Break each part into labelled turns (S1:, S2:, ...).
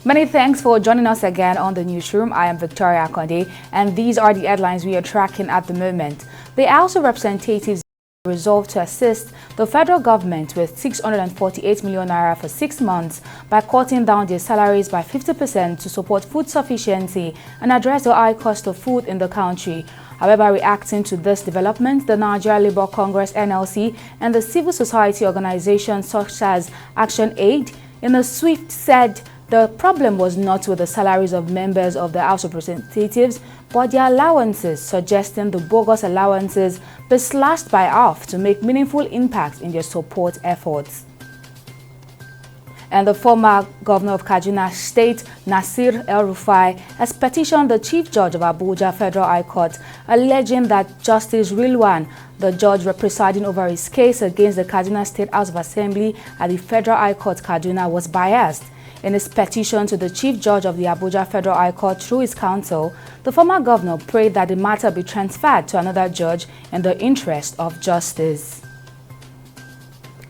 S1: Many thanks for joining us again on the newsroom. I am Victoria Akonde, and these are the headlines we are tracking at the moment. The House of Representatives resolved to assist the federal government with 648 million naira for 6 months by cutting down their salaries by 50% to support food sufficiency and address the high cost of food in the country. However, reacting to this development, the Nigeria Labour Congress (NLC) and the civil society organizations such as Action Aid in a swift said the problem was not with the salaries of members of the House of Representatives, but their allowances, suggesting the bogus allowances be slashed by half to make meaningful impact in their support efforts. And the former governor of Kaduna State, Nasir El-Rufai, has petitioned the Chief Judge of Abuja Federal High Court, alleging that Justice Rilwan, the judge presiding over his case against the Kaduna State House of Assembly at the Federal High Court Kaduna, was biased. In his petition to the Chief Judge of the Abuja Federal High Court through his counsel, the former governor prayed that the matter be transferred to another judge in the interest of justice.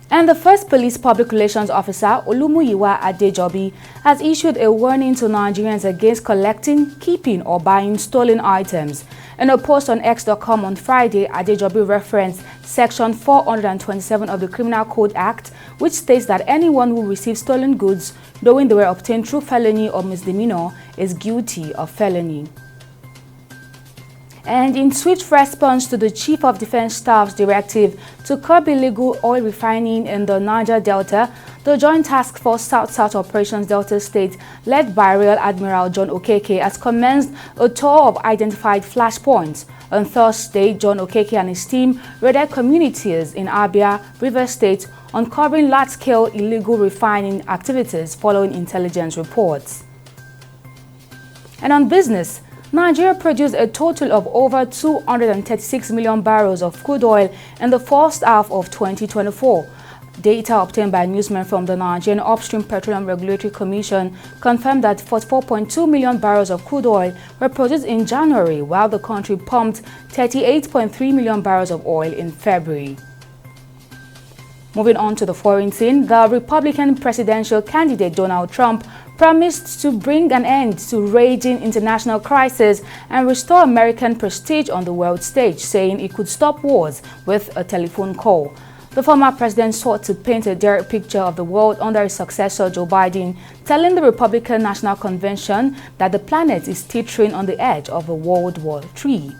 S1: And the first police public relations officer, Olumuyiwa Adejobi, has issued a warning to Nigerians against collecting, keeping or buying stolen items. In a post on X.com on Friday, Adejobi referenced Section 427 of the Criminal Code Act, which states that anyone who receives stolen goods, knowing they were obtained through felony or misdemeanor, is guilty of felony. And in swift response to the Chief of Defense Staff's directive to curb illegal oil refining in the Niger Delta, the Joint Task Force South-South Operations Delta State, led by Rear Admiral John Okeke, has commenced a tour of identified flashpoints. On Thursday, John Okeke and his team raided communities in Abia, Rivers State, uncovering large-scale illegal refining activities following intelligence reports. And on business, Nigeria produced a total of over 236 million barrels of crude oil in the first half of 2024. Data obtained by newsmen from the Nigerian Upstream Petroleum Regulatory Commission confirmed that 44.2 million barrels of crude oil were produced in January, while the country pumped 38.3 million barrels of oil in February. Moving on to the foreign scene, the Republican presidential candidate Donald Trump promised to bring an end to raging international crisis and restore American prestige on the world stage, saying he could stop wars with a telephone call. The former president sought to paint a direct picture of the world under his successor Joe Biden, telling the Republican National Convention that the planet is teetering on the edge of a World War III.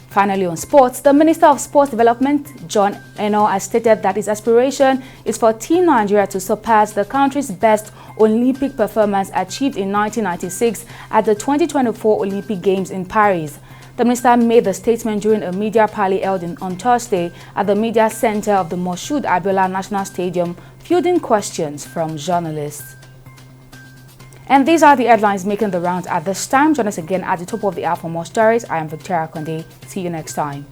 S1: Finally, on sports, the Minister of Sports Development, John Eno, has stated that his aspiration is for Team Nigeria to surpass the country's best Olympic performance achieved in 1996 at the 2024 Olympic Games in Paris. The minister made the statement during a media parley held on Thursday at the media center of the Moshood Abiola National Stadium, fielding questions from journalists. And these are the headlines making the rounds at this time. Join us again at the top of the hour for more stories. I am Victoria Akonde. See you next time.